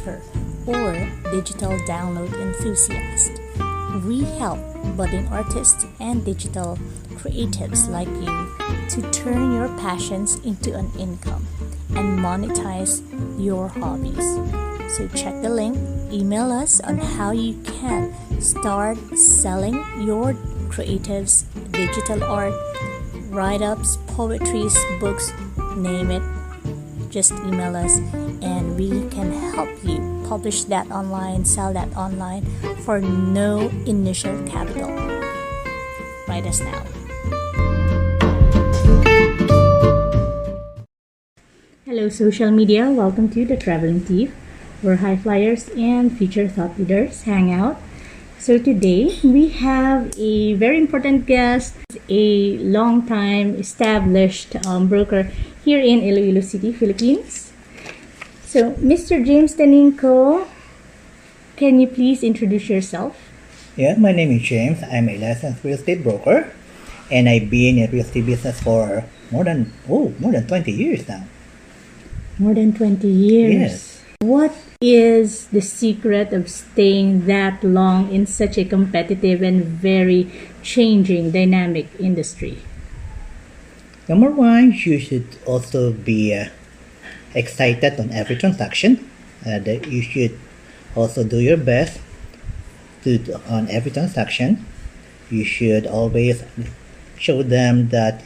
photographer, or digital download enthusiast. We help budding artists and digital creatives like you to turn your passions into an income and monetize your hobbies. So check the link, email us on how you can start selling your creatives, digital art, write-ups, poetries, books, name it. Just email us and we can help you publish that online, sell that online for no initial capital. Write us now. Hello social media, welcome to the Traveling Thief, where high flyers and future thought leaders hang out. So today we have a very important guest, a long-time established broker here in Iloilo City, Philippines. So Mr. James Taninco, can you please introduce yourself? Yeah, my name is James. I'm a licensed real estate broker, and I've been in real estate business for more than 20 years now. More than 20 years. Yes. What is the secret of staying that long in such a competitive and very changing dynamic industry? Number one, you should also be excited on every transaction. That you should also do your best on every transaction. You should always show them that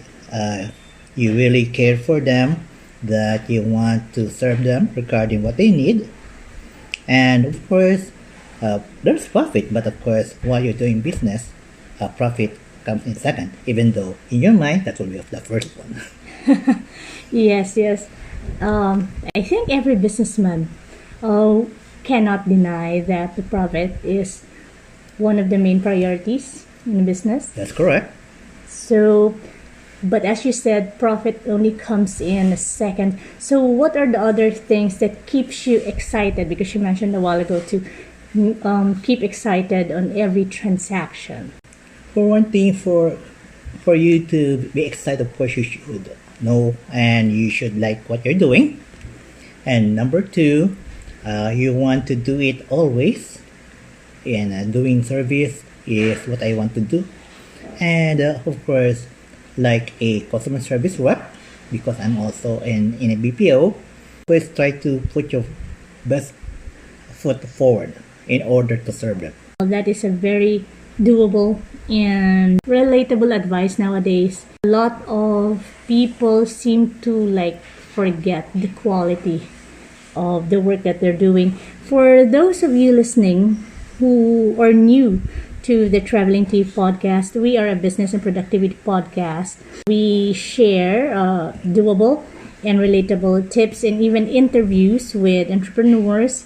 you really care for them, that you want to serve them regarding what they need. And of course, there's profit, but of course, while you're doing business, profit comes in second, even though in your mind, that will be the first one. Yes. I think every businessman cannot deny that the profit is one of the main priorities in business. That's correct. So, but as you said, profit only comes in a second. So what are the other things that keeps you excited? Because you mentioned a while ago to keep excited on every transaction. For one thing, for you to be excited, of course, you should know and you should like what you're doing. And number two, you want to do it always. And doing service is what I want to do. And of course, like a customer service rep, because I'm also in a BPO, always try to put your best foot forward in order to serve them. That is a very doable and relatable advice nowadays. A lot of people seem to forget the quality of the work that they're doing. For those of you listening who are new to the Traveling Thief podcast, we are a business and productivity podcast. We share doable and relatable tips and even interviews with entrepreneurs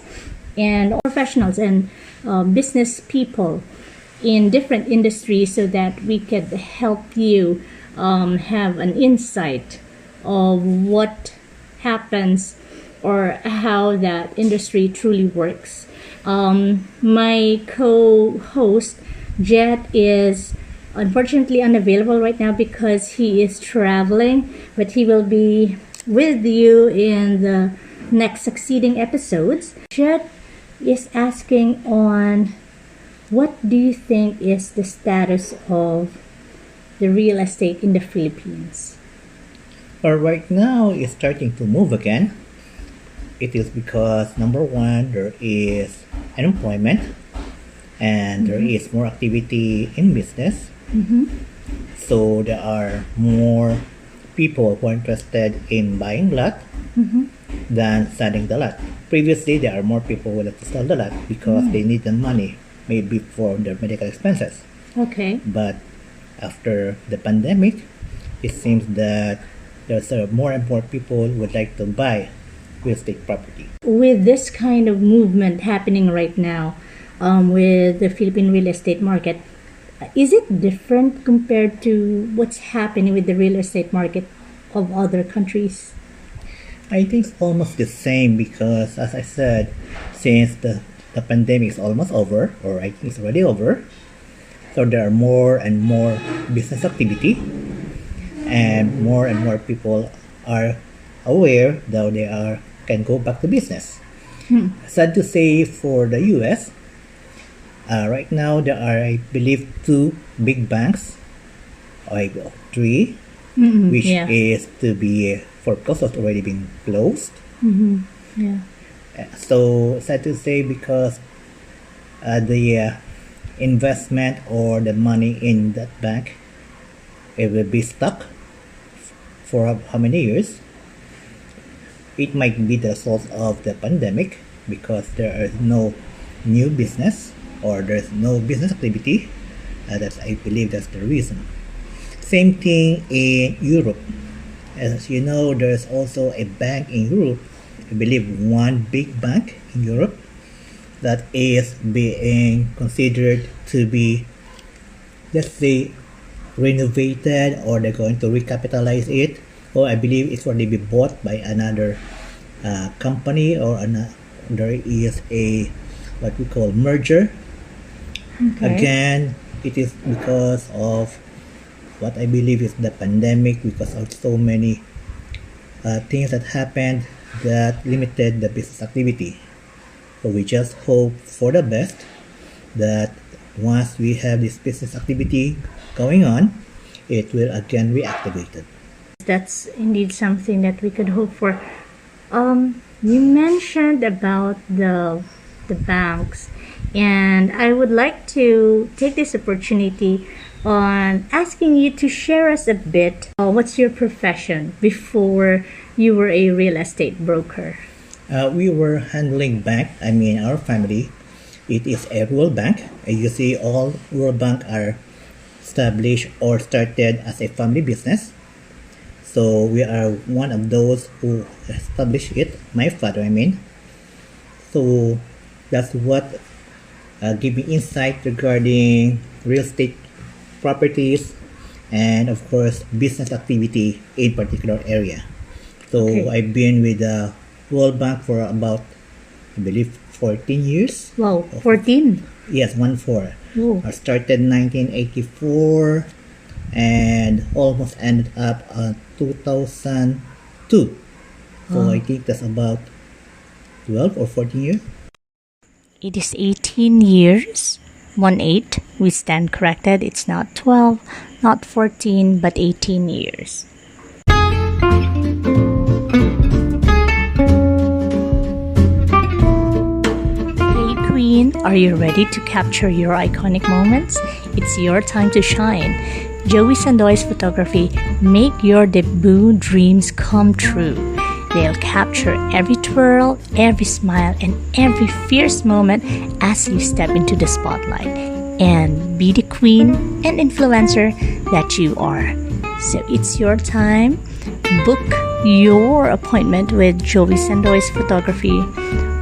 and professionals and business people in different industries so that we could help you have an insight of what happens or how that industry truly works. My co-host Jet is unfortunately unavailable right now because he is traveling, but he will be with you in the next succeeding episodes. Jet is asking on what do you think is the status of the real estate in the Philippines? But right now, it's starting to move again. It is because number one, there is unemployment and there is more activity in business. So there are more people who are interested in buying lot than selling the lot. Previously, there are more people who like to sell the lot because they need the money maybe for their medical expenses. Okay. But after the pandemic, it seems that there's more and more people who would like to buy real estate property. With this kind of movement happening right now with the Philippine real estate market, is it different compared to what's happening with the real estate market of other countries? I think it's almost the same because, as I said, since the pandemic is almost over, or I think it's already over, so there are more and more business activity and more people are aware that they can go back to business. Sad to say for the US, right now there are, I believe, two big banks, like three, which Yeah. is to be foreclosed, already been closed. Yeah. So sad to say because the investment or the money in that bank, it will be stuck for how many years. It might be the result of the pandemic because there is no new business or there's no business activity. I believe that's the reason. Same thing in Europe. As you know, there's also a bank in Europe. I believe one big bank in Europe that is being considered to be, let's say, renovated, or they're going to recapitalize it, or I believe it's already been bought by another company, or there is a what we call merger. Okay. Again, it is because of what I believe is the pandemic, because of so many things that happened that limited the business activity. So we just hope for the best that once we have this business activity going on, it will again reactivate it. That's indeed something that we could hope for. You mentioned about the banks, and I would like to take this opportunity on asking you to share us a bit. What's your profession before you were a real estate broker? We were handling bank. I mean, our family, it is a rural bank. You see, all rural bank are established or started as a family business. So we are one of those who established it. My father, I mean. So that's what gave me insight regarding real estate properties and, of course, business activity in particular area. So Okay. I've been with the World Bank for about, I believe, 14 years. Wow, 14. Yes, 1-4. Oh. I started 1984 and almost ended up 2002. So I think that's about 12 or 14 years. It is 18 years. 1-8. We stand corrected. It's not 12, not 14, but 18 years. Hey Queen, are you ready to capture your iconic moments? It's your time to shine. Joey Sandoy's photography make your debut dreams come true. They'll capture every twirl, every smile, and every fierce moment as you step into the spotlight and be the queen and influencer that you are. So it's your time. Book your appointment with Joey Sandoy's photography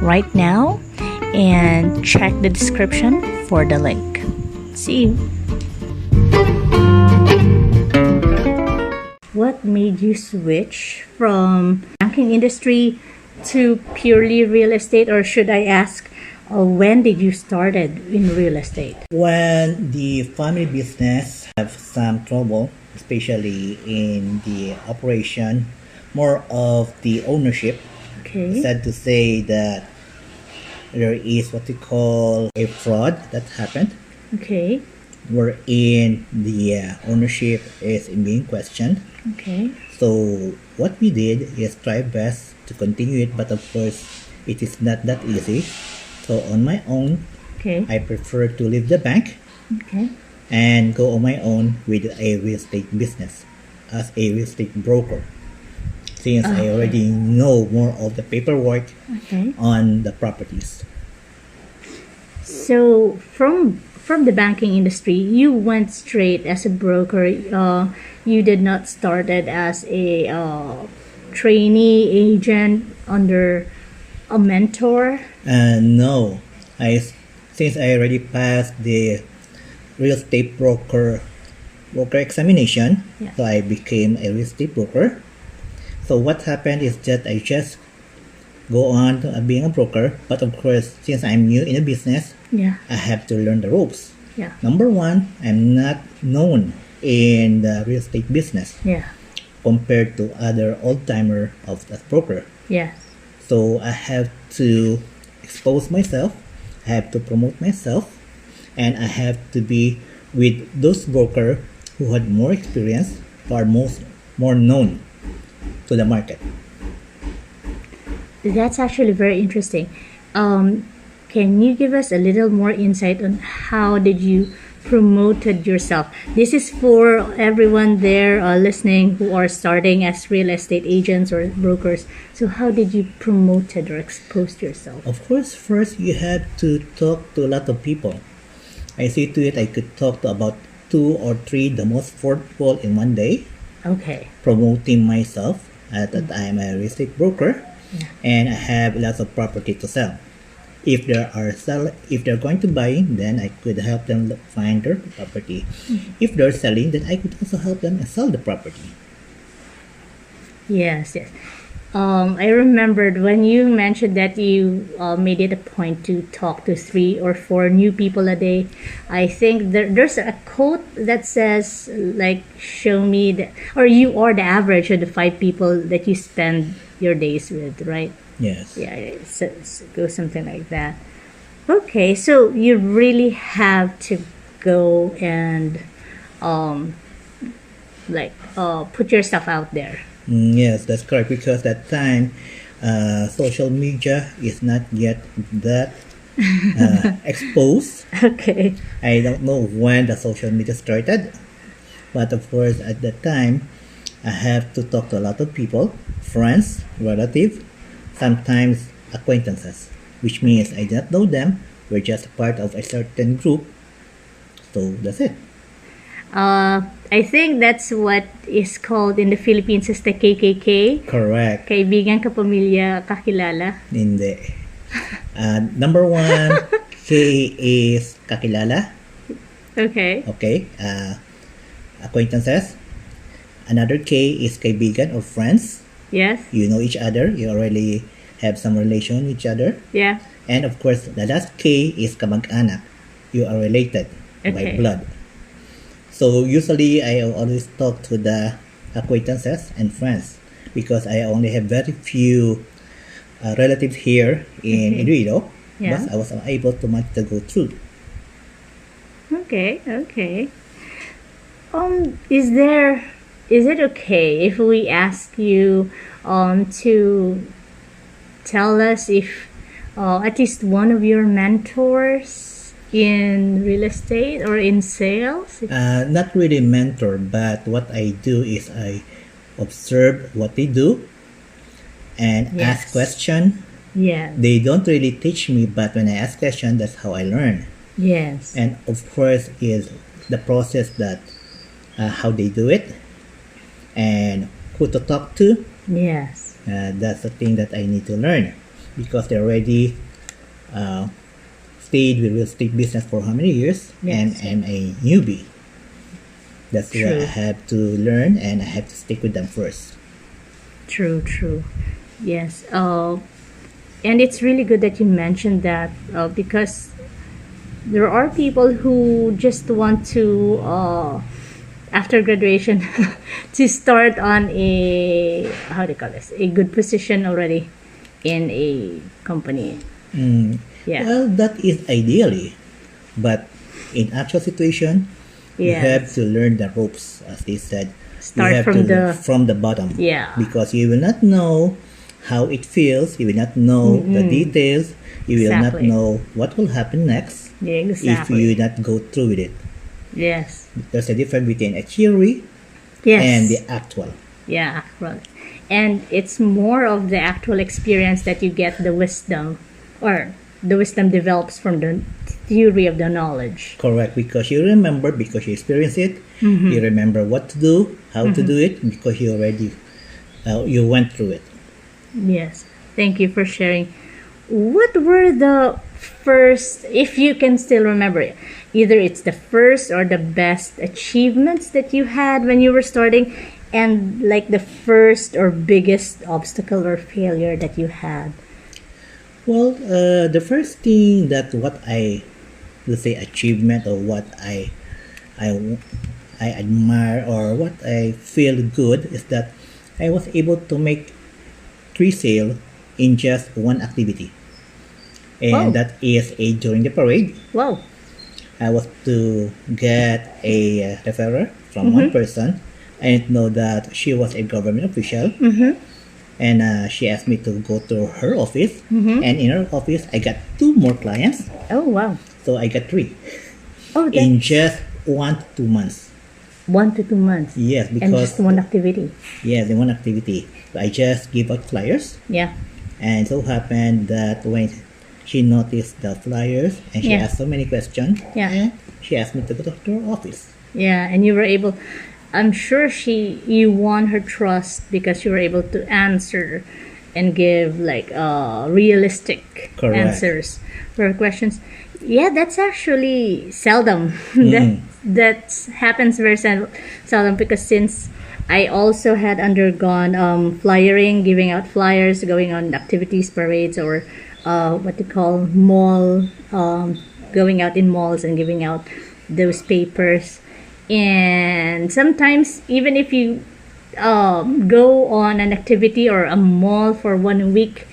right now and check the description for the link. See you. What made you switch from banking industry to purely real estate, or should I ask, when did you started in real estate? When the family business have some trouble, especially in the operation, more of the ownership, Okay. sad to say that there is what we call a fraud that happened, Okay. wherein the ownership is being questioned. Okay. So what we did is try best to continue it, but of course it is not that easy. So on my own, Okay. I prefer to leave the bank Okay. and go on my own with a real estate business as a real estate broker, since I already know more of the paperwork Okay. on the properties. So from the banking industry, you went straight as a broker. You did not started as a trainee agent under a mentor. No, since I already passed the real estate broker examination, Yeah. so I became a real estate broker. So what happened is that I just go on to being a broker, but of course, since I'm new in the business, Yeah. I have to learn the ropes. Yeah. Number one, I'm not known in the real estate business Yeah. compared to other old timer of that broker. Yes. So I have to expose myself, I have to promote myself, and I have to be with those broker who had more experience, who are more known to the market. That's actually very interesting. Can you give us a little more insight on how did you promoted yourself? This is for everyone there listening who are starting as real estate agents or brokers. So how did you promoted or exposed yourself? Of course, first you have to talk to a lot of people. I see to it I could talk to about 2 or 3 the most affordable in one day, Okay. promoting myself that I am a real estate broker and I have lots of property to sell. If if they're going to buy, then I could help them find their property. If they're selling, then I could also help them sell the property. Yes, yes. I remembered when you mentioned that you made it a point to talk to 3 or 4 new people a day. I think there's a quote that says, like, show me or you are the average of the 5 people that you spend your days with, right? Yes. Yeah, it goes something like that. Okay, so you really have to go and put yourself out there. Yes, that's correct. Because that time, social media is not yet that exposed. Okay. I don't know when the social media started, but of course, at that time, I have to talk to a lot of people, friends, relatives, sometimes acquaintances, which means I don't know them. We're just part of a certain group. So that's it. I think that's what is called in the Philippines as the KKK. Correct. Kaibigan, kapamilya, kakilala. Hindi. Number 1, K is kakilala. Okay. Okay. Acquaintances. Another K is kaibigan or friends. Yes. You know each other. You already have some relation with each other. Yeah. And of course, the last K is kamag-anak. You are related by Okay. blood. So usually, I always talk to the acquaintances and friends because I only have very few relatives here in Iloilo. Yeah. But I was able to manage to go through. Okay. Okay. Is it okay if we ask you to tell us if at least one of your mentors in real estate or in sales? Not really mentor, but what I do is I observe what they do and ask Yes. question. Yes. They don't really teach me, but when I ask question, that's how I learn. Yes. And of course, is the process that how they do it and who to talk to. Yes. That's the thing that I need to learn because they already stayed with real estate business for how many years, and Yes. I'm a newbie. That's why True. I have to learn and I have to stick with them first. True, true. Yes. And it's really good that you mentioned that because there are people who just want to, after graduation, to start on a, how do you call this, a good position already in a company. Yeah. Well, that is ideally, but in actual situation, you Yes. have to learn the ropes, as they said. Start you have from to the- from the bottom. Yeah. Because you will not know how it feels. You will not know the details. You will not Exactly. know what will happen next Yeah, if exactly. you not go through with it. Yes. There's a difference between a theory Yes. and the actual. Yeah, right. And it's more of the actual experience that you get the wisdom, or the wisdom develops from the theory of the knowledge. Correct, because you remember, because you experience it. You remember what to do, how to do it, because you already you went through it. Yes. Thank you for sharing. What were the first, if you can still remember it, either it's the first or the best achievements that you had when you were starting, and like the first or biggest obstacle or failure that you had? Well, the first thing that what I would say achievement or what I admire or what I feel good is that I was able to make 3 sales in just one activity. and Wow. that is during the parade. Wow. I was to get a referral from one person. I didn't know that she was a government official, and she asked me to go to her office. And in her office, I got two more clients, Oh, wow. so I got three Oh, in that's just 1 to 2 months. 1 to 2 months. Yes, And because just one activity. yes, in one activity, I just give out flyers, Yeah. and so happened that when she noticed the flyers and she Yeah. asked so many questions, Yeah. and she asked me to go to her office. Yeah, and you were able. I'm sure you won her trust because you were able to answer and give like realistic Correct. answers for her questions. Yeah, that's actually seldom. That happens very seldom because since I also had undergone flyering, giving out flyers, going on activities, parades, or what they call mall, going out in malls and giving out those papers. And sometimes, even if you go on an activity or a mall for 1 week,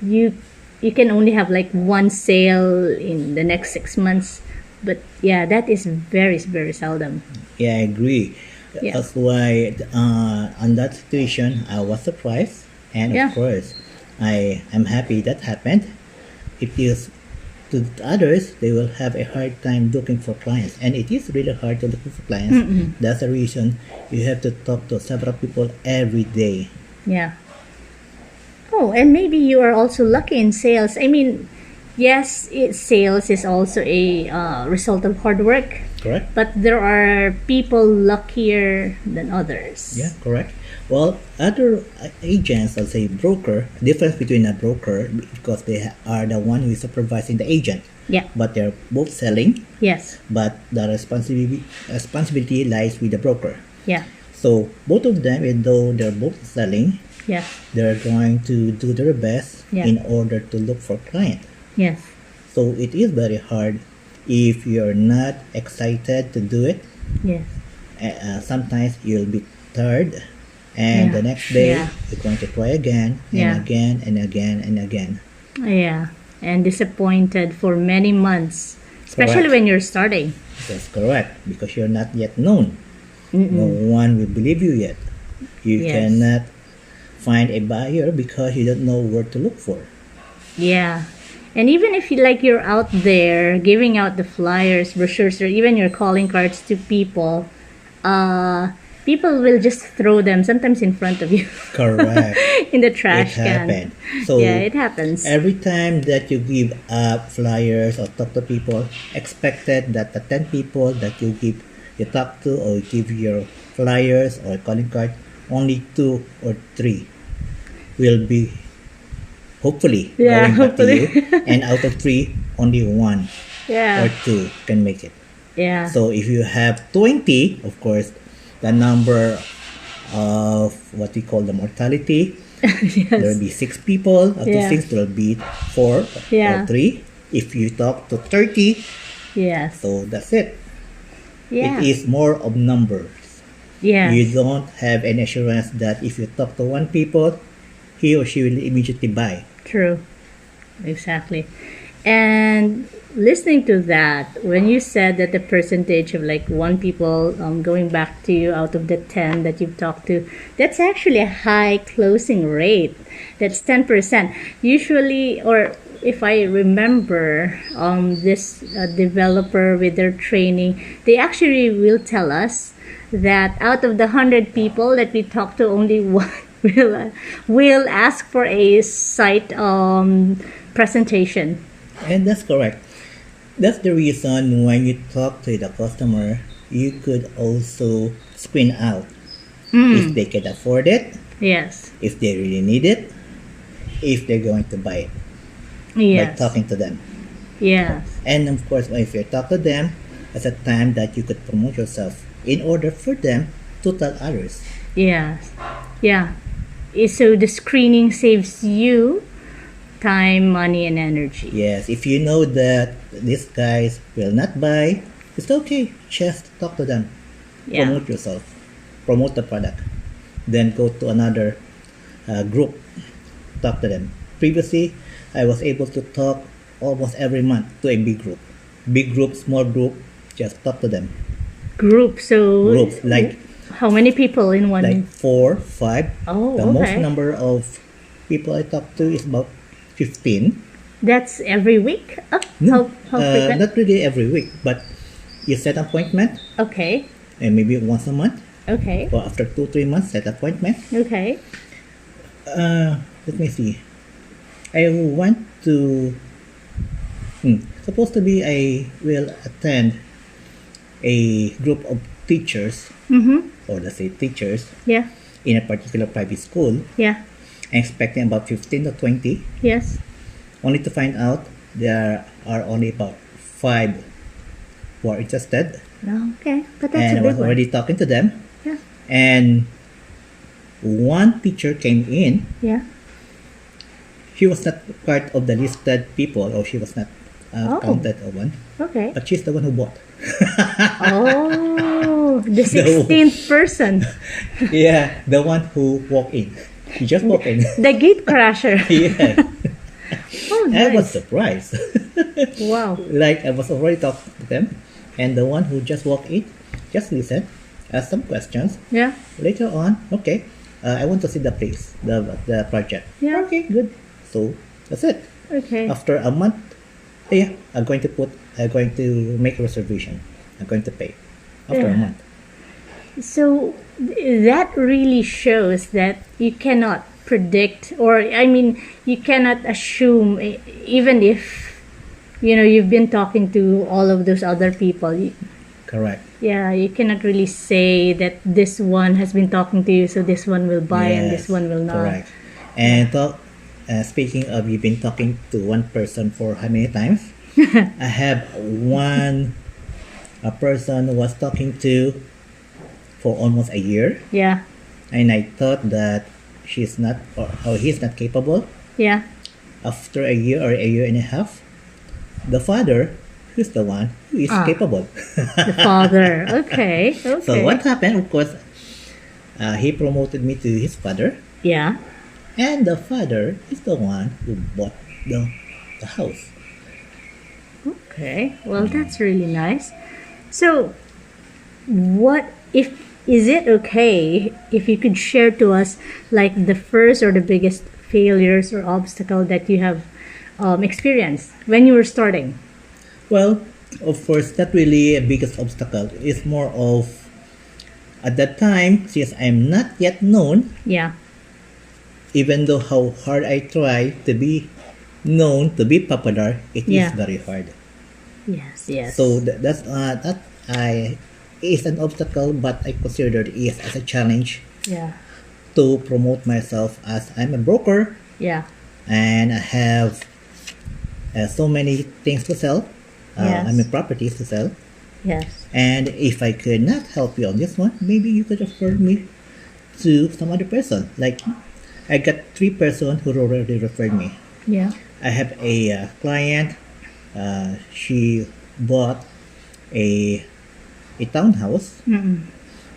you you can only have like one sale in the next 6 months. But yeah, that is very very seldom. Yeah, I agree. Yeah. That's why on that situation, I was surprised, and Yeah. of course, I am happy that happened. It is to others, they will have a hard time looking for clients, and it is really hard to look for clients. That's the reason you have to talk to several people every day. Yeah. Oh, and maybe you are also lucky in sales. I mean, yes, sales is also a result of hard work, Correct? but there are people luckier than others. Yeah, correct. Well, other agents, let's say broker, difference between a broker because they are the one who is supervising the agent, Yeah. but they're both selling, Yes. but the responsibility lies with the broker. Yeah. So both of them, even though they're both selling, Yeah. they're going to do their best Yeah. in order to look for client. Yes. So it is very hard if you're not excited to do it. Yes. Sometimes you'll be tired, and Yeah. the next day Yeah. you're going to try again and Yeah. again and again and again. Yeah. And disappointed for many months, especially Correct. when you're starting. That's correct, because you're not yet known. No one will believe you yet. You Yes. cannot find a buyer because you don't know where to look for. Yeah. And even if you're out there giving out the flyers, brochures, or even your calling cards to people, people will just throw them sometimes in front of you Correct. in the trash It can. happened. So Yeah, it happens. every time that you give up flyers or talk to people, expected that the 10 people that you talk to or give your flyers or calling card, only 2 or 3 will be hopefully Yeah, going hopefully. back to you, and out of 3, only 1 Yeah. or 2 can make it. Yeah. So if you have 20, of course, the number of what we call the mortality, there will be 6 people. Out of Yeah. 6, there will be 4 Yeah. or 3. If you talk to 30, Yes. so that's it. Yeah. It is more of numbers. Yes. You don't have any assurance that if you talk to 1 people, he or she will immediately buy. True. Exactly. And listening to that, when you said that the percentage of like 1 people going back to you out of the 10 that you've talked to, that's actually a high closing rate. That's 10%. Usually, or if I remember, this developer with their training, they actually will tell us that out of the 100 people that we talk to, only one will ask for a site presentation. And that's correct. That's the reason when you talk to the customer, you could also screen out if they can afford it, Yes. if they really need it, if they're going to buy it by Yes. talking to them. Yes. And of course, if you talk to them, it's a time that you could promote yourself in order for them to tell others. Yes. Yeah. So the screening saves you time, money, and energy. Yes, if you know that these guys will not buy, it's okay. Just talk to them. Yeah. Promote yourself. Promote the product. Then go to another group. Talk to them. Previously, I was able to talk almost every month to a big group. Big group, small group, just talk to them. Group. So Groups, like how many people in one? like 4, 5. Oh, The most okay. number of people I talk to is about 15. That's every week. Oh, how frequent? Not really every week, but you set appointment Okay. and maybe once a month Okay. or after 2, 3 months set appointment. Okay. Let me see. I want to. Supposed to be I will attend a group of teachers, or let's say teachers, Yeah. in a particular private school. Yeah. I'm expecting about 15 to 20, Yes. only to find out there are only about 5 who are interested. Okay. But that's And I a was big one. already talking to them. Yeah. And one teacher came in. Yeah. She was not part of the listed people, or she was not Oh. counted as one. Okay. But she's the one who bought. Oh, the 16th person. Yeah, the one who walked in. She just walked in. The gate crasher. Yeah, Oh, I was nice. surprised. Wow. Like I was already talking to them, and the one who just walked in just listened, asked some questions. Yeah. Later on, okay, I want to see the place, the project. Yeah. Okay, good. So that's it. Okay. After a month, yeah, I'm going to make a reservation. I'm going to pay after a Yeah. month. So that really shows that you cannot predict, or I mean, you cannot assume, even if you've been talking to all of those other people. Correct. Yeah, you cannot really say that this one has been talking to you, so this one will buy and this Yes, one will not. Correct. And speaking of, you've been talking to one person for how many times? I have a person who was talking to for almost a year, Yeah. and I thought that she's not, or he's not capable. Yeah. After a year or a year and a half, the father, who's the one who is capable. The father. Okay. Okay. So what happened? Of course, he promoted me to his father, Yeah. and the father is the one who bought the house. Okay. Well, that's really nice. So, what if is it okay if you could share to us like the first or the biggest failures or obstacle that you have experienced when you were starting? Well, of course, not really a biggest obstacle. It's more of, at that time, since I'm not yet known, Yeah. even though how hard I try to be known, to be popular, it Yeah. is very hard. Yes. Yes. So that is an obstacle, but I consider it as a challenge Yeah. to promote myself, as I'm a broker Yeah. and I have so many things to sell. Yes. I mean properties to sell. Yes. And if I could not help you on this one, maybe you could refer me to some other person. Like I got 3 persons who already referred me. Yeah. I have a client. She bought a townhouse.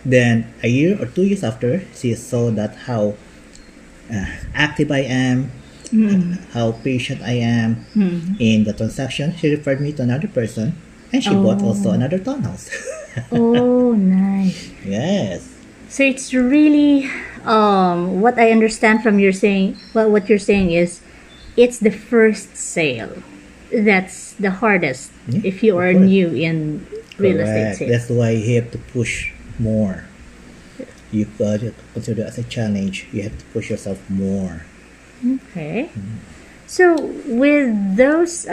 Then a year or 2 years after, she saw that how active I am, how patient I am in the transaction. She referred me to another person, and she bought also another townhouse. Oh, nice. Yes, So it's really what I understand from your saying. Well, what you're saying is, it's the first sale that's the hardest Yeah, if you of are course. new in real estate correct. sales. That's why you have to push more. You consider it as a challenge. You have to push yourself more. Okay. So with those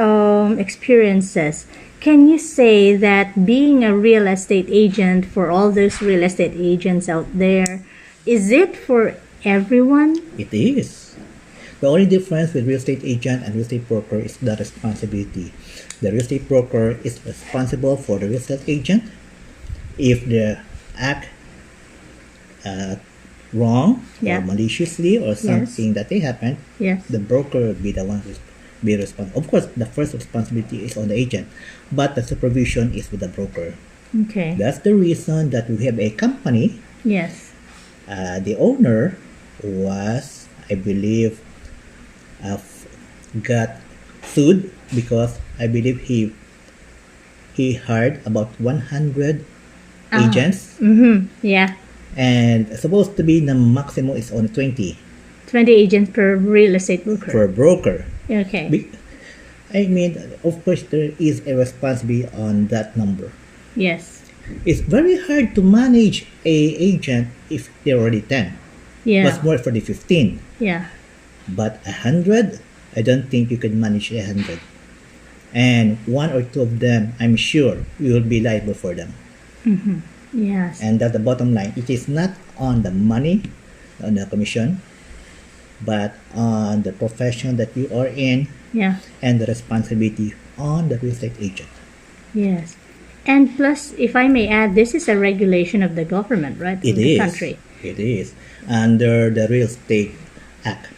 experiences, can you say that being a real estate agent, for all those real estate agents out there, is it for everyone? It is. The only difference with real estate agent and real estate broker is the responsibility. The real estate broker is responsible for the real estate agent. If they act wrong Yeah. or maliciously or something that they happen, Yes. the broker will be the one who be responsible. Of course, the first responsibility is on the agent, but the supervision is with the broker. Okay. That's the reason that we have a company. Yes. The owner was, I believe, got sued because I believe he hired about 100 agents, Yeah. and supposed to be the maximum is only 20 20 agents per real estate broker. for a broker. Okay. I mean, of course, there is a responsibility on that number. Yes. It's very hard to manage a agent if they're already 10. Yeah. What's more for the 15? Yeah. But 100, I don't think you can manage 100. And one or two of them, I'm sure you will be liable for them. Yes. And that's the bottom line. It is not on the money, on the commission, but on the profession that you are in Yeah. and the responsibility on the real estate agent. Yes. And plus, if I may add, this is a regulation of the government, right? It of the is. country. It is. Under the Real Estate Act.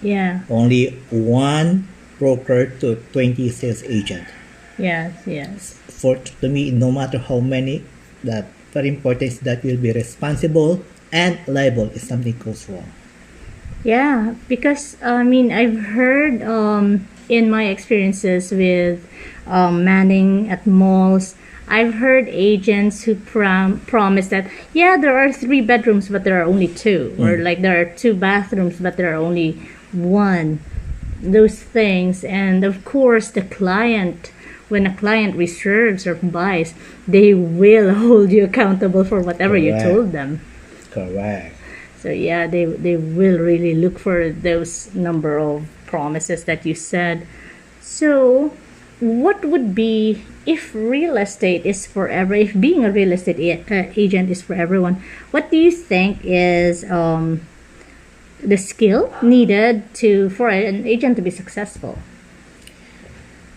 Yeah. Only one broker to 20 sales agent. Yes. Yes. For to me, no matter how many, that very important is that you'll be responsible and liable if something goes wrong. Yeah, because I mean, I've heard in my experiences with manning at malls, I've heard agents who promise that, yeah, there are 3 bedrooms, but there are only 2, or like there are 2 bathrooms, but there are only 1. Those things, and of course, the client, when a client reserves or buys, they will hold you accountable for whatever you Correct. told them. Correct. So yeah, they will really look for those number of promises that you said. So what would be, if real estate is forever, if being a real estate agent is for everyone, what do you think is the skill needed for an agent to be successful?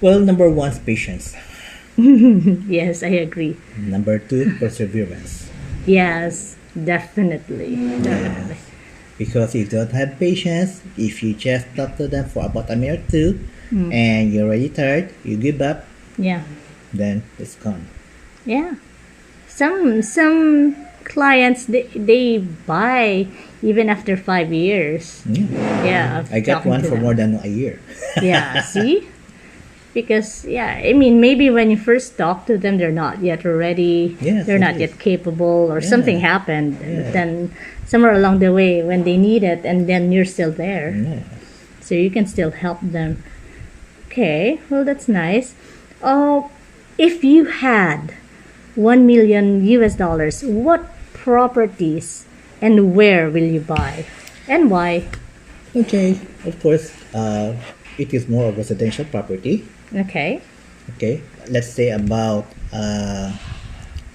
Well, number one is patience. Yes, I agree. Number two, perseverance. Yes, definitely. Definitely. Because if you don't have patience, if you just talk to them for about a minute or two, and you're already tired, you give up, Yeah. then it's gone. Yeah. Some clients they buy even after 5 years. Yeah. of I got talking one to for them. more than a year. Yeah, see? Because yeah, I mean maybe when you first talk to them they're not yet ready. Yes, they're it not is. yet capable, or Yeah. something happened. Yeah. Then somewhere along the way when they need it, and then you're still there. Yeah. So you can still help them. Okay, well that's nice. Oh, if you had 1 million US dollars, what properties and where will you buy, and why? Okay, of course, it is more of residential property. Okay. Okay, let's say about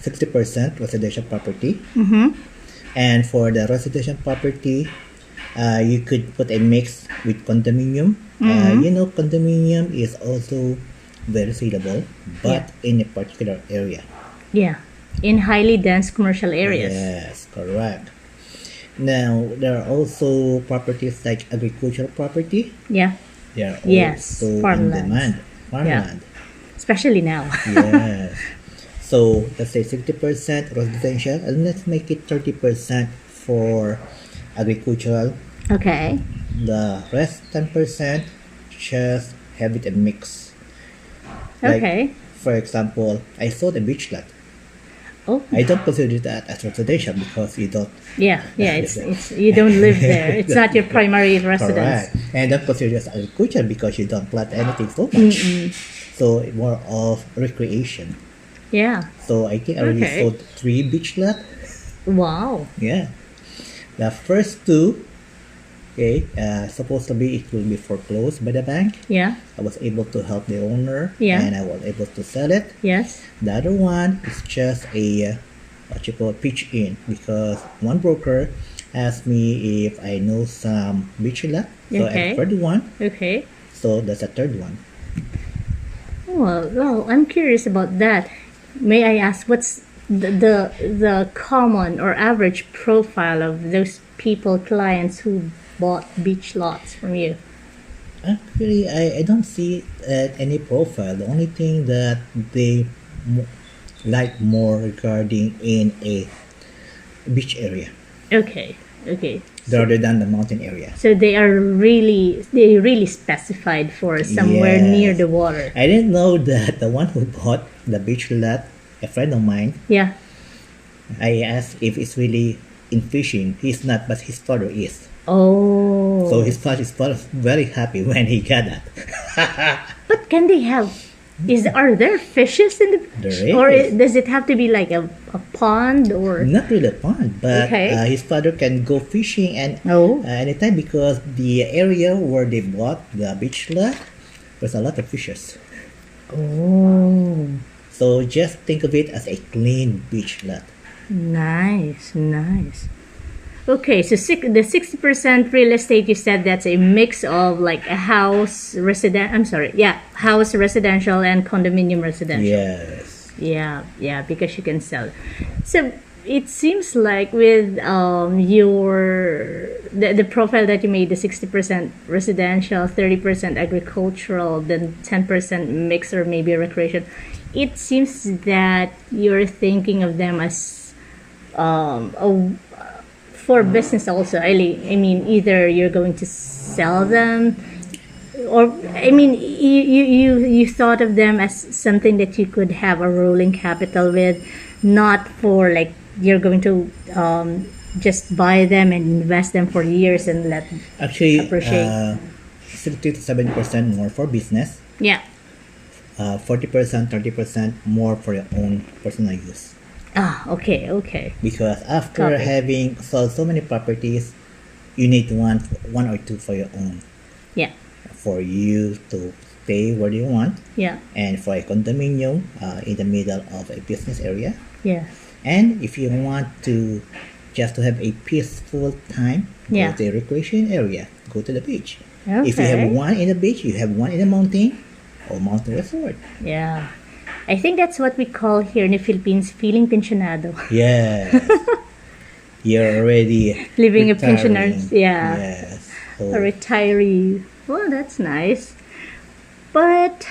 60% residential property. And for the residential property, you could put a mix with condominium. Condominium is also very saleable, but in a particular area. Yeah, in highly dense commercial areas. Yes, correct. Now, there are also properties like agricultural property. Yeah, They are Yes, also in farmlands. demand. Farmland. especially now. Yes. So let's say 60% residential, and let's make it 30% for agricultural. Okay. The rest 10% just have it a mix. Like, Okay. for example, I sold a beach lot. Oh, I don't consider that as residential because you don't. yeah. It's you don't live there. It's not your primary residence. Correct. And don't consider it as agriculture because you don't plant anything so much. So more of recreation. Yeah. So I think I already Okay. sold 3 beach lot. Wow. Yeah. The first 2, okay, supposed to be it will be foreclosed by the bank. Yeah. I was able to help the owner, Yeah. and I was able to sell it. Yes. The other one is just a what you call pitch in, because one broker asked me if I know some beach lot. So Okay. I referred one. Okay. So that's the third one. Well, I'm curious about that. May I ask what's the common or average profile of those people, clients who bought beach lots from you? Actually, I don't see any profile. The only thing that they like more regarding in a beach area. Okay. Okay. rather than the mountain area. So they really specified for somewhere near Yes. the water. I didn't know that the one who bought the beach lot, a friend of mine, Yeah. I asked if it's really in fishing. He's not, but his father is. Oh. So his father is very happy when he got that. But can they have? Are there fishes in the There or is. does it have to be like a pond or? Not really a pond, but Okay. his father can go fishing and Oh. anytime because the area where they bought the beach lot, there's a lot of fishes. Oh. So just think of it as a clean beach lot. Nice, nice. Okay, so the 60% real estate, you said that's a mix of like a house, house, residential, and condominium residential. Yes. Yeah, because you can sell. So it seems like with the profile that you made, the 60% residential, 30% agricultural, then 10% mix or maybe recreation. It seems that you're thinking of them as for business also. I mean, either you're going to sell them, or I mean, you thought of them as something that you could have a rolling capital with, not for like you're going to just buy them and invest them for years and let. Actually, Appreciate. 60 to 70% more for business, Yeah. 40%, 30% more for your own personal use. Okay. Because after Copy. having sold so many properties, you need one or two for your own, Yeah. for you to stay where you want, Yeah. and for a condominium in the middle of a business area. Yeah. And if you want to just to have a peaceful time, Yeah. go to a recreation area, go to the beach. If you Okay. have one in the beach, you have one in the mountain or mountain resort. Yeah. I think that's what we call here in the Philippines feeling pensionado. Yes. You're already Living a retiring. pensioner's, yeah. Yes. So, A retiree. Well, that's nice. But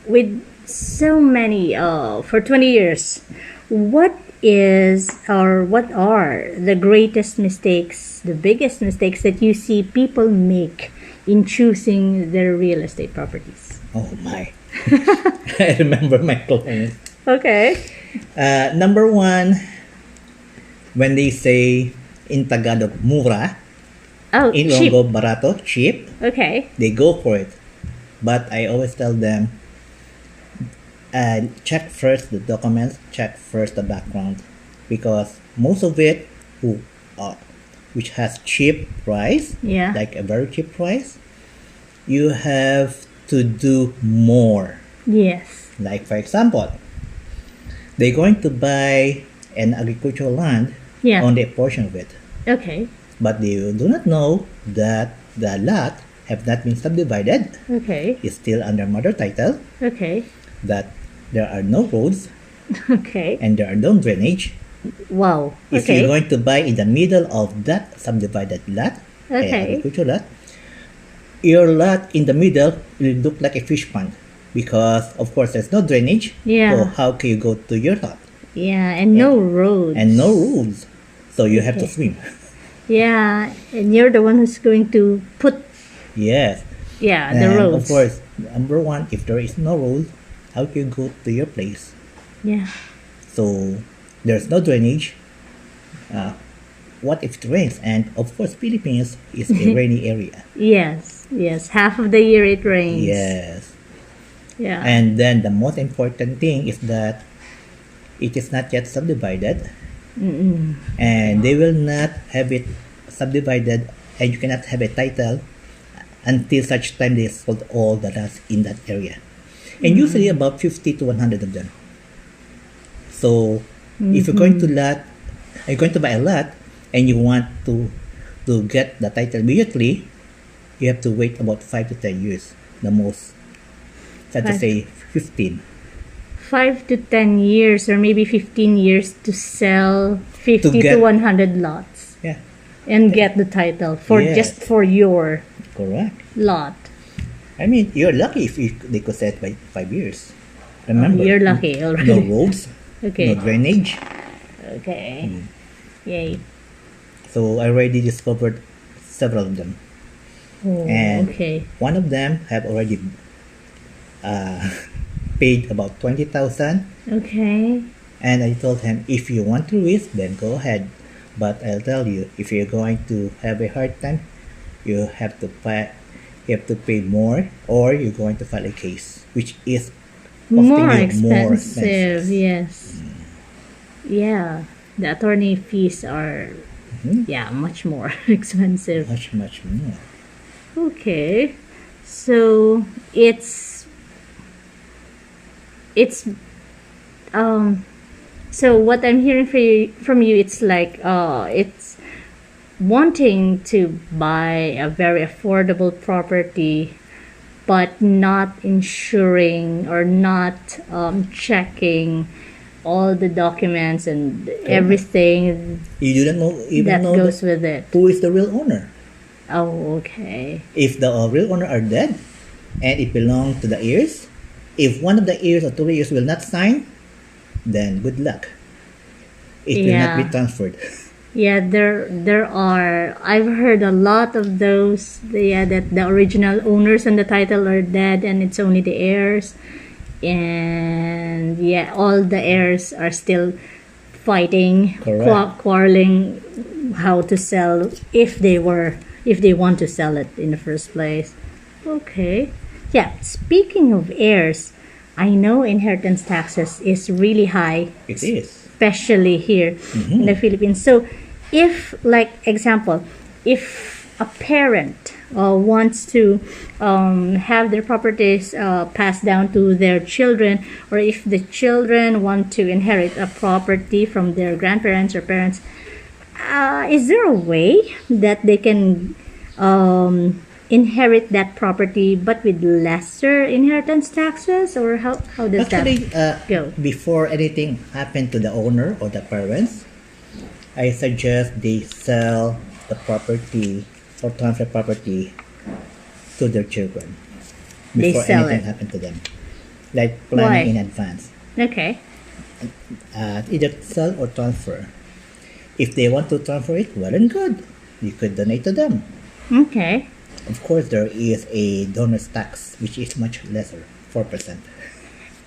with so many, for 20 years, what are the greatest mistakes, the biggest mistakes that you see people make in choosing their real estate properties? oh my. I remember my clients. Okay. Number one, when they say in Tagalog, mura, Oh, in cheap. Ilonggo, barato, cheap, Okay. they go for it. But I always tell them, check first the documents, check first the background, because most of it, which has cheap price, Yeah. like a very cheap price, you have to do more. Yes. Like for example, they're going to buy an agricultural land, Yeah. only a portion of it, Okay. but they do not know that the lot have not been subdivided. Okay. It's still under mother title, Okay. that there are no roads Okay. and there are no drainage. Wow. If Okay. you're going to buy in the middle of that subdivided lot, Okay. agricultural lot, your lot in the middle will look like a fish pond, because of course there's no drainage. Yeah. So how can you go to your lot? Yeah, and no roads. And no rules, so you have to Okay. swim. Yeah, and you're the one who's going to put Yes. the And roads. of course, number one, if there is no road, how can you go to your place? Yeah. So there's no drainage. What if it rains? And of course, Philippines is a rainy area. Yes. Half of the year it rains. Yes. Yeah. And then the most important thing is that it is not yet subdivided, and they will not have it subdivided, and you cannot have a title until such time they sold all the lots in that area, and usually about 50 to 100 of them. So if you're going to buy a lot and you want to get the title immediately, you have to wait about 5 to 10 years, the most. Sad to Five. say 15. 5 to 10 years or maybe 15 years to sell 50 to, get- 100 lots Yeah, and get the title for Yes. just for your correct. lot. I mean, you're lucky if they could sell it by 5 years. Remember, You're lucky already. no roads, Okay. no drainage. Okay. Yay. So I already discovered several of them. Oh, And okay. one of them have already paid about 20,000. Okay. And I told him, if you want to risk, then go ahead. But I'll tell you, if you're going to have a hard time, you have to pay more, or you're going to file a case, which is costing More you more expensive, expenses. yes. Yeah. The attorney fees are, Mhm. yeah, much more expensive. Much, much more. Okay. So it's so what I'm hearing from you, it's like it's wanting to buy a very affordable property, but not insuring or not checking all the documents and everything You didn't know even that know goes with it. who is the real owner. Oh, okay. If the real owner are dead, and it belongs to the heirs, if one of the heirs or two heirs will not sign, then good luck. It will not be Yeah. transferred. Yeah, there are. I've heard a lot of those. Yeah, that the original owners and the title are dead, and it's only the heirs. And yeah, all the heirs are still fighting, Correct. quarreling how to sell if they want to sell it in the first place. Okay. Yeah. Speaking of heirs, I know inheritance taxes is really high, It is. especially here in the Philippines. So, if, like, example, if a parent wants to have their properties passed down to their children, or if the children want to inherit a property from their grandparents or parents, is there a way that they can inherit that property but with lesser inheritance taxes, or how does Actually, that go? before anything happened to the owner or the parents, I suggest they sell the property or transfer property to their children They before sell anything it. happened to them. Like Why? planning in advance. Okay. Either sell or transfer. If they want to transfer it, well and good. You could donate to them. Okay. Of course, there is a donor's tax, which is much lesser, 4%.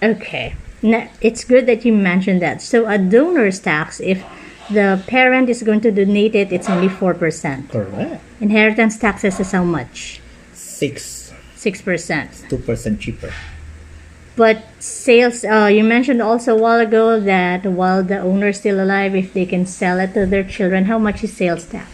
Okay. Now, it's good that you mentioned that. So a donor's tax, if the parent is going to donate it, it's only 4%. Correct. Inheritance taxes is how much? 6, 6%. 2% cheaper. But sales, you mentioned also a while ago that while the owner is still alive, if they can sell it to their children, how much is sales tax?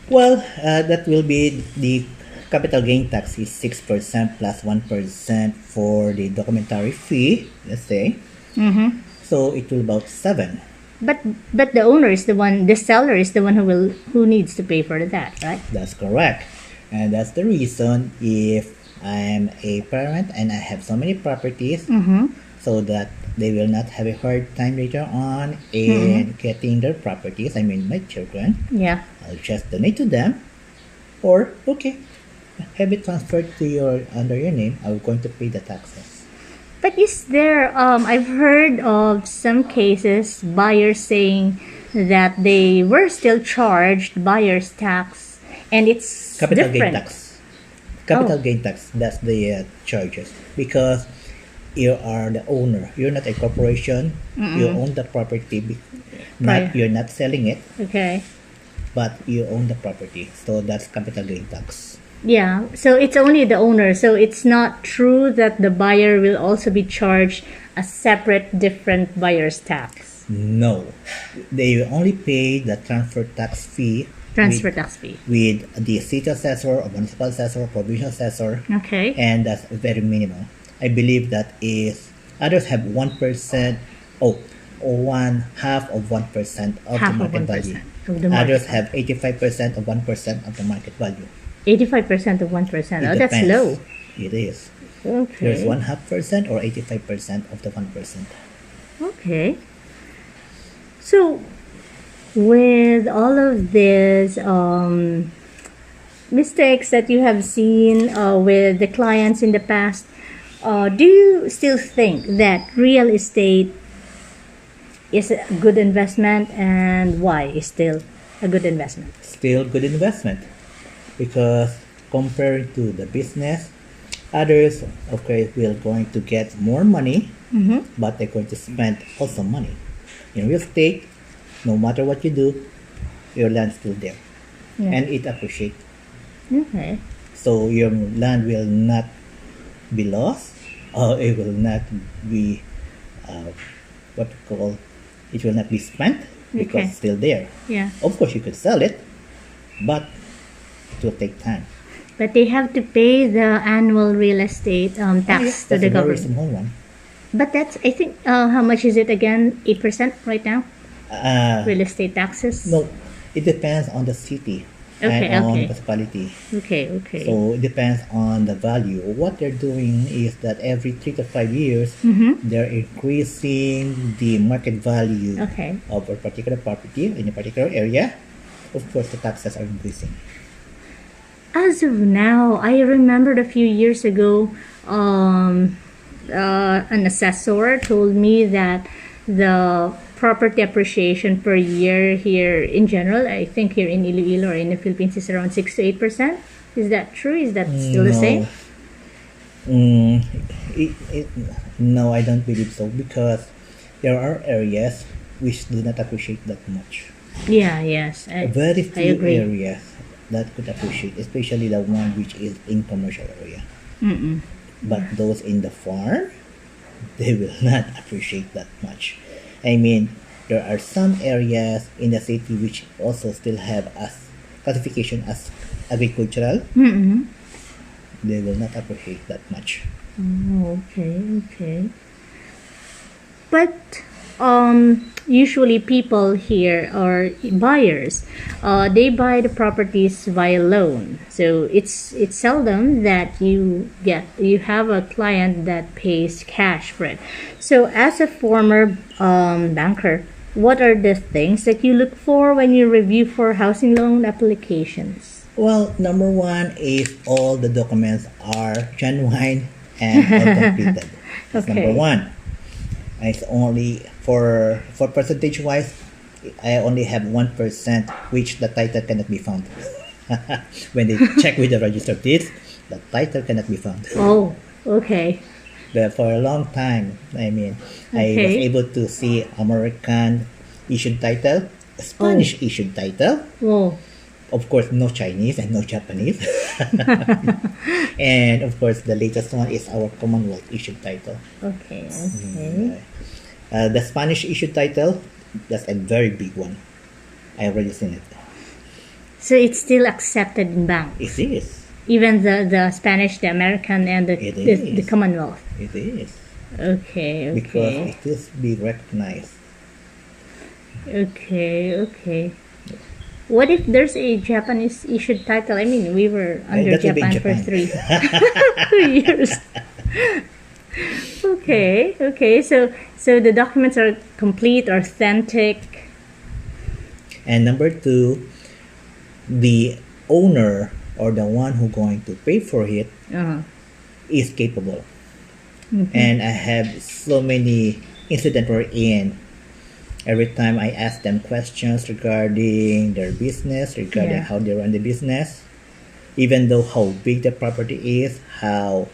Well, that will be the capital gain tax is 6% plus 1% for the documentary fee, let's say. Mm-hmm. So it will about 7. But the owner is the one, the seller is the one who needs to pay for that, right? That's correct. And that's the reason if I'm a parent and I have so many properties, so that they will not have a hard time later on in getting their properties, I mean my children, Yeah. I'll just donate to them, or okay, have it transferred to your under your name. I'm going to pay the taxes. But is there, I've heard of some cases, buyers saying that they were still charged buyer's tax, and it's Capital different. gain tax. Capital Oh. gain tax. That's the charges, because you are the owner. You're not a corporation. You own the property. Right. You're not selling it, Okay. but you own the property. So that's capital gain tax. Yeah, so it's only the owner. So it's not true that the buyer will also be charged a separate, different buyer's tax. No, they will only pay the transfer tax fee Transfer tax fee. with the city assessor or municipal assessor or provincial assessor, Okay. and that's very minimal. I believe that is others have 1%. Oh, or 1/2 of 1% of Half the of market 1% value. of the market Others value. have 85% of 1% of the market value. 85% of 1%. It Oh, that's depends. low. It is. There's Okay. 1/2% or 85% of the 1%. Okay. So, with all of these mistakes that you have seen with the clients in the past, do you still think that real estate is a good investment, and why is still? a good investment. Still good investment because compared to the business, others of course will going to get more money, but they're going to spend also money. In real estate, no matter what you do, your land's still there, Yeah. and it appreciates. Okay. So your land will not be lost, or it will not be what we call it will not be spent because Okay. it's still there. Yeah. Of course, you could sell it, but it will take time. But they have to pay the annual real estate tax to That's the a very government. small one. But that's, I think, how much is it again? 8% right now? Real estate taxes? No, it depends on the city Okay, and on okay. the municipality. Okay, okay. So it depends on the value. What they're doing is that every 3 to 5 years, they're increasing the market value Okay. of a particular property in a particular area. Of course, the taxes are increasing. As of now, I remembered a few years ago, an assessor told me that the property appreciation per year here in general, I think here in Iloilo or in the Philippines, is around 6 to 8%. Is that true? Is that still the same? Mm, no, I don't believe so because there are areas which do not appreciate that much. Yeah, yes. Very I few agree. areas that could appreciate, especially the one which is in commercial area. Mm-mm. But those in the farm, they will not appreciate that much. I mean, there are some areas in the city which also still have as classification as agricultural. Mm-mm. They will not appreciate that much. Oh, okay, okay. But usually people here are buyers. They buy the properties via loan. So it's seldom that you have a client that pays cash for it. So as a former banker, what are the things that you look for when you review for housing loan applications? Well, number one is all the documents are genuine and all completed. That's Okay. number one. It's only for percentage wise, I only have 1% which the title cannot be found. When they check with the registered deeds, the title cannot be found. Oh, okay. But for a long time, I mean, I was Okay. able to see American issued title, Spanish issued title, Whoa. of course, no Chinese and no Japanese. And of course, the latest one is our Commonwealth issued title. Okay, okay. The Spanish issued title, that's a very big one. I already seen it. So it's still accepted in bank, It is. even the Spanish, the American, and the It the is. Commonwealth. It is. Okay, Because okay, it is be recognized. okay. What if there's a Japanese issued title? I mean, we were under that will be in Japan for Japan. 3 years. Okay. So the documents are complete, authentic. And number two, the owner or the one who going to pay for it Uh-huh. is capable. And I have so many incidents wherein every time I ask them questions regarding their business, regarding Yeah. how they run the business, even though how big the property is, how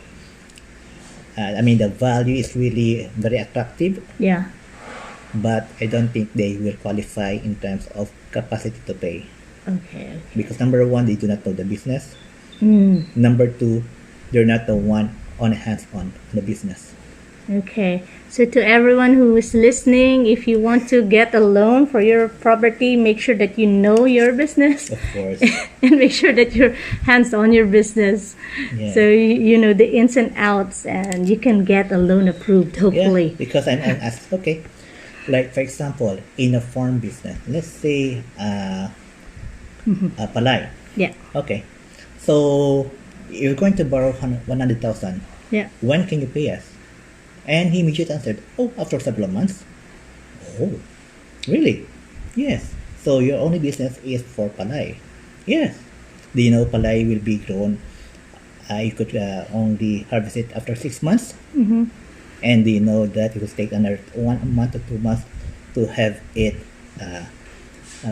the value is really very attractive, Yeah. but I don't think they will qualify in terms of capacity to pay. Okay. Because number one, they do not know the business. Mm. Number two, they're not the one on hands-on the business. Okay. So to everyone who is listening, if you want to get a loan for your property, make sure that you know your business Of course. and make sure that you're hands on your business. Yeah. So you know the ins and outs and you can get a loan approved hopefully. Yeah, because I'm asked, okay, like for example, in a farm business, let's say a palay. Yeah. Okay, so you're going to borrow 100,000. Yeah. When can you pay us? And he immediately answered, oh, after several months. Oh, really? Yes. So your only business is for palay. Yes. Do you know palay will be grown? You could only harvest it after 6 months. Mm-hmm. And do you know that it will take another 1 month or 2 months to have it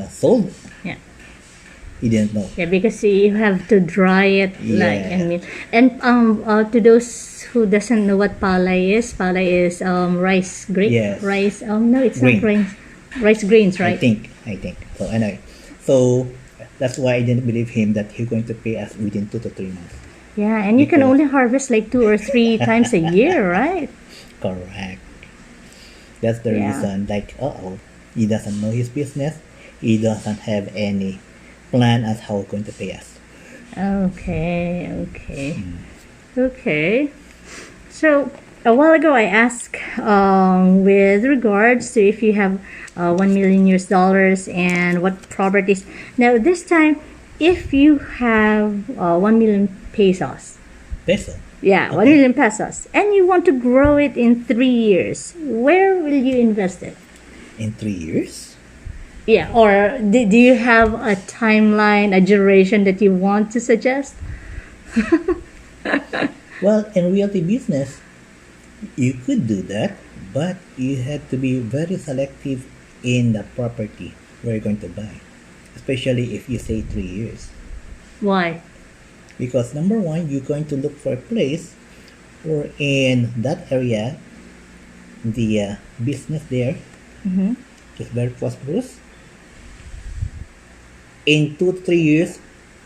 sold. Yeah. He didn't know. Yeah, because you have to dry it, like, Yeah. I mean, and to those who doesn't know what palay is rice grain, Yes. rice. No, it's Grain. not grains, rice grains, right? I think. So anyway, so that's why I didn't believe him that he's going to pay us within 2 to 3 months. Yeah, and you can Because- only harvest like 2 or 3 times a year, right? Correct. That's the Yeah. reason. Like, he doesn't know his business. He doesn't have any plan as how he's going to pay us. Okay, okay. So a while ago, I asked with regards to if you have $1 million and what properties. Now this time, if you have 1 million pesos, Peso. yeah, 1 million pesos, and you want to grow it in 3 years, where will you invest it? In 3 years? Yeah, or do you have a timeline, a duration that you want to suggest? Well, in realty business, you could do that, but you have to be very selective in the property where you're going to buy, especially if you say 3 years. Why? Because number one, you're going to look for a place or in that area, the business there is very prosperous. In 2 to 3 years,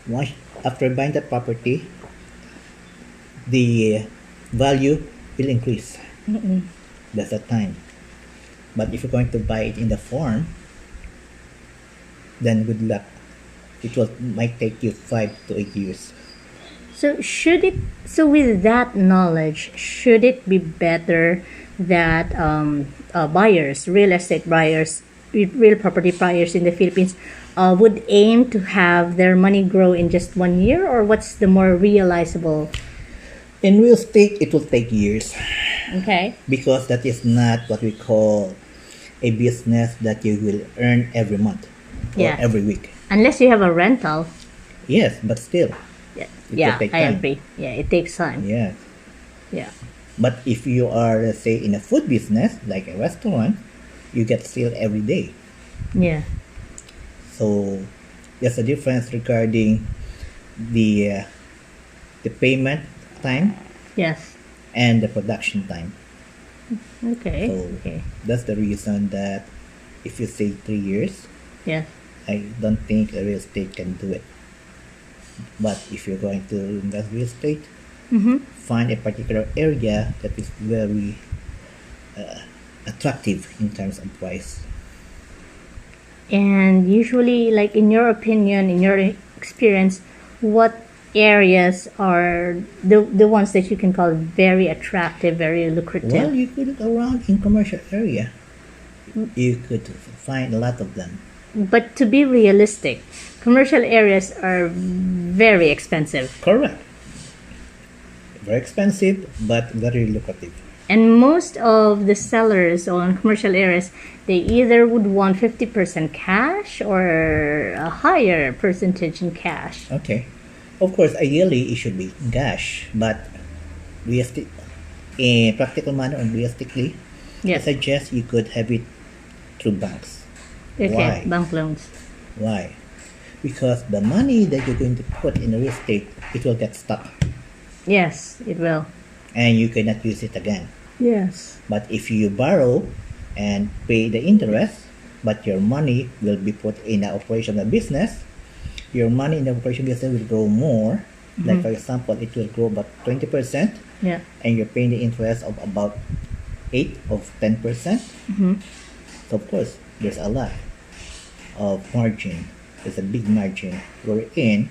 once after buying that property, the value will increase. That's the time. But if you're going to buy it in the farm, then good luck. It might take you 5 to 8 years. So with that knowledge, should it be better that buyers, real estate buyers, real property buyers in the Philippines would aim to have their money grow in just 1 year, or what's the more realizable? In real estate, it will take years Okay. because that is not what we call a business that you will earn every month or Yeah. every week. Unless you have a rental. Yes, but still, Yeah, It yeah, will take I time. agree. Yeah, it takes time. yes. Yeah. But if you are, let's say, in a food business, like a restaurant, you get sale every day. Yeah. So there's a difference regarding the payment time Yes. and the production time. Okay. So Okay. that's the reason that if you say 3 years, Yeah. I don't think a real estate can do it. But if you're going to invest real estate, find a particular area that is very attractive in terms of price. And usually, like in your opinion, in your experience, what areas are the ones that you can call very attractive, very lucrative? Well, you could look around in commercial area. You could find a lot of them. But to be realistic, commercial areas are very expensive. Correct. Very expensive, but very lucrative. And most of the sellers on commercial areas, they either would want 50% cash or a higher percentage in cash. Okay. Of course, ideally it should be cash, but realistic, in practical manner and realistically, I Yes. suggest you could have it through banks. Okay, Why? bank loans. Why? Because the money that you're going to put in real estate, it will get stuck, Yes, it will. and you cannot use it again. Yes. But if you borrow and pay the interest, but your money will be put in the operational business, your money in the operation business will grow more. Like for example, it will grow about 20%, Yeah. and you're paying the interest of about 8 or 10%. So of course, there's a lot of margin. There's a big margin wherein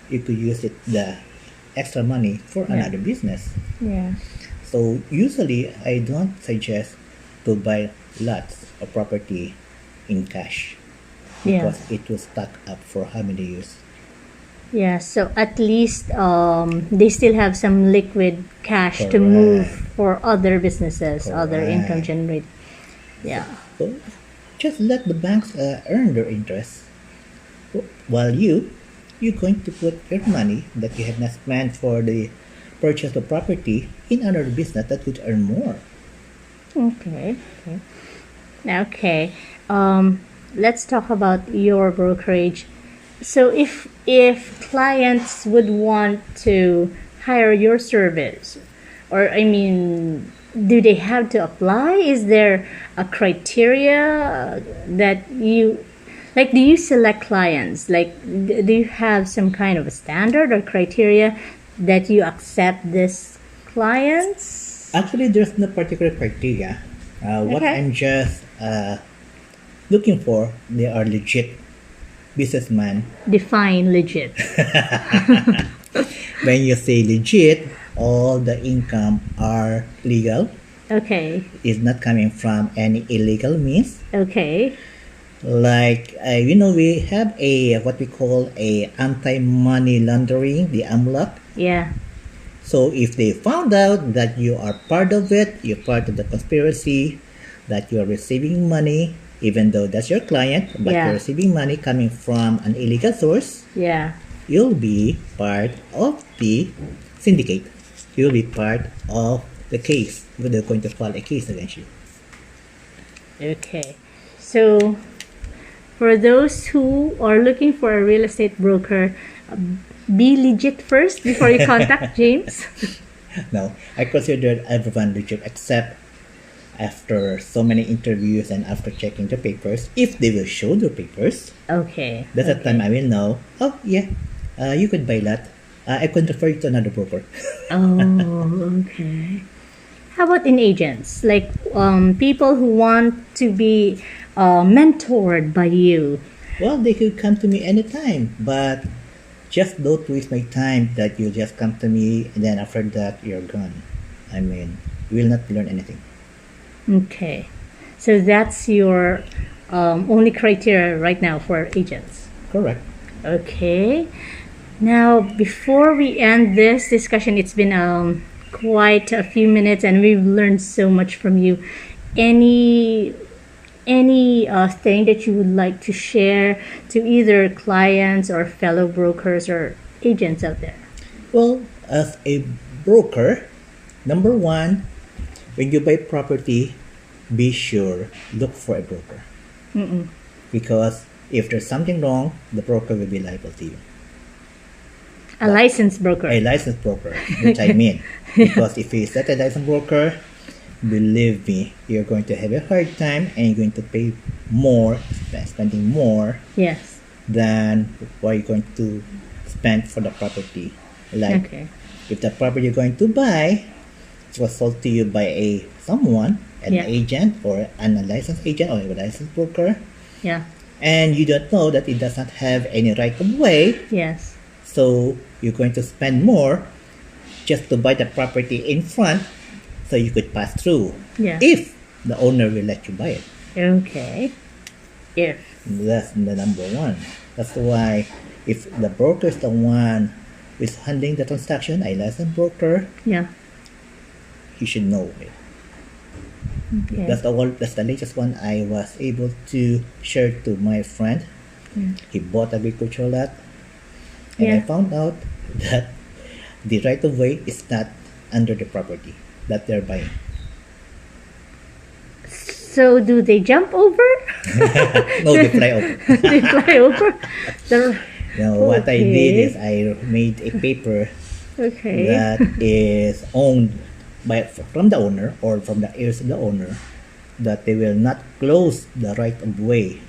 you could use it, the extra money for another business. Yeah. So usually I don't suggest to buy lots of property in cash Yeah. because it will stack up for how many years? Yeah. So at least they still have some liquid cash to Correct. move for other businesses, other Correct. income generate. Yeah. So just let the banks earn their interest while you're going to put your money that you have not spent for the purchase of property in another business that could earn more. Okay. Okay. Okay. let's talk about your brokerage. So if clients would want to hire your service, or I mean, do they have to apply? Is there a criteria that you like? Do you select clients? Like, do you have some kind of a standard or criteria that you accept this clients? Actually, there's no particular criteria. What Okay. I'm just looking for, they are legit businessmen. Define legit. When you say legit, all the income are legal. Okay. Is not coming from any illegal means. Okay. Like we have a what we call a anti-money laundering, the AMLAC. Yeah. So if they found out that you are part of it, you're part of the conspiracy, that you're receiving money, even though that's your client, but Yeah. you're receiving money coming from an illegal source, Yeah. you'll be part of the syndicate. You'll be part of the case. They're going to file a case against you. Okay. So, for those who are looking for a real estate broker, be legit first before you contact James. No, I consider everyone legit except after so many interviews and after checking the papers. If they will show their papers, Okay. that's the time I will know. Oh yeah, you could buy that. I could refer you to another broker. Oh, okay. How about in agents? Like people who want to be mentored by you. Well, they could come to me anytime, but just don't waste my time that you just come to me and then after that you're gone. I mean, you will not learn anything. Okay. So that's your only criteria right now for agents. Correct. Okay. Now, before we end this discussion, it's been quite a few minutes, and we've learned so much from you. Any thing that you would like to share to either clients or fellow brokers or agents out there? Well, as a broker, number one, when you buy property, be sure look for a broker. Because if there's something wrong, the broker will be liable to you. A licensed broker. A licensed broker, which I mean. Because if he's not a licensed broker, believe me, you're going to have a hard time and you're going to pay more, spending more Yes. than what you're going to spend for the property. Like, Okay. if the property you're going to buy was sold to you by someone, an Yeah. agent or an unlicensed agent or a licensed broker, Yeah. and you don't know that it does not have any right of way, Yes. so you're going to spend more just to buy the property in front so you could pass through. Yeah. If the owner will let you buy it. Okay. If. That's the number one. That's why if the broker is the one who is handling the transaction, a licensed broker, Yeah. you should know it. Okay. That's the latest one I was able to share to my friend. He bought a agricultural lot, and I Yeah. found out that the right of way is not under the property that they're buying. So do they jump over? No, they fly over. They fly over? The, Now, what I Okay. did is I made a paper okay. that is owned from the owner or from the heirs of the owner, that they will not close the right of way,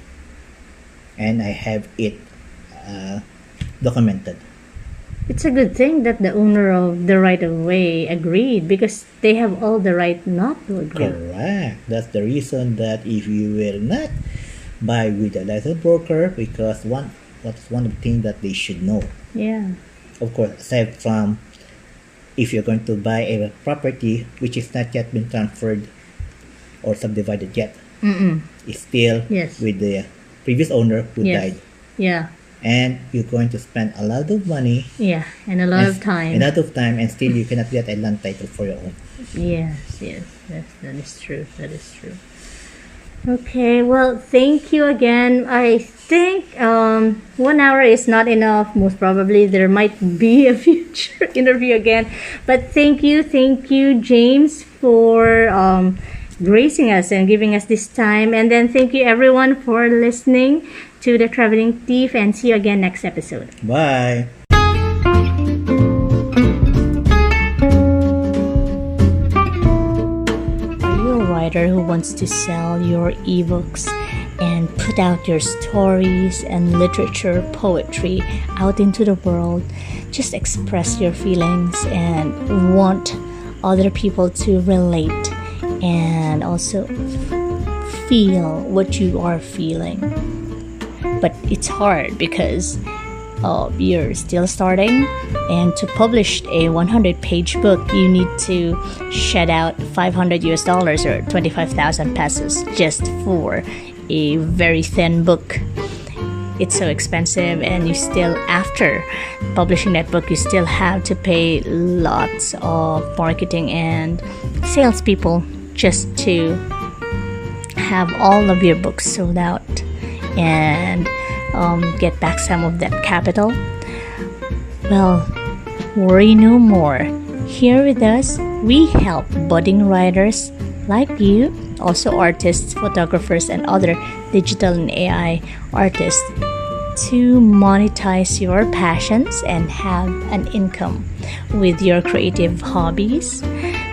and I have it documented. It's a good thing that the owner of the right of way agreed, because they have all the right not to agree. Correct. That's the reason that if you will not buy with a licensed broker, because what's one of the things that they should know. Yeah. Of course, aside from if you're going to buy a property which is not yet been transferred or subdivided yet, it's still Yes. with the previous owner who Yes. died, Yeah. and you're going to spend a lot of money, Yeah. And a lot of time. a lot of time, and still you cannot get a land title for your own. Yes, that is true. That is true. Okay, well, thank you again. I think 1 hour is not enough. Most probably, there might be a future interview again. But thank you, James, for gracing us and giving us this time. And then thank you everyone for listening to The Traveling Thief, and see you again next episode. Bye. Are you a writer who wants to sell your ebooks and put out your stories and literature, poetry out into the world? Just express your feelings and want other people to relate and also feel what you are feeling. But it's hard because you're still starting, and to publish a 100-page book, you need to shed out $500 or 25,000 pesos just for a very thin book. It's so expensive, and you still, after publishing that book, you still have to pay lots of marketing and salespeople just to have all of your books sold out and get back some of that capital. Well, worry no more. Here with us, we help budding writers like you, also artists, photographers, and other digital and AI artists, to monetize your passions and have an income with your creative hobbies.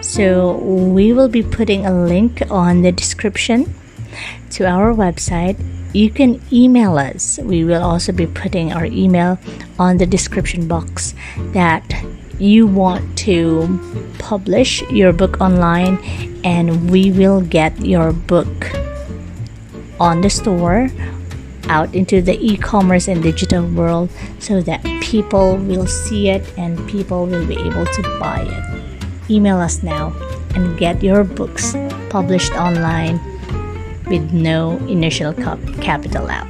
So we will be putting a link on the description to our website. You can email us. We will also be putting our email on the description box, that you want to publish your book online, and we will get your book on the store, out into the e-commerce and digital world, so that people will see it and people will be able to buy it. Email us now and get your books published online with no initial capital out.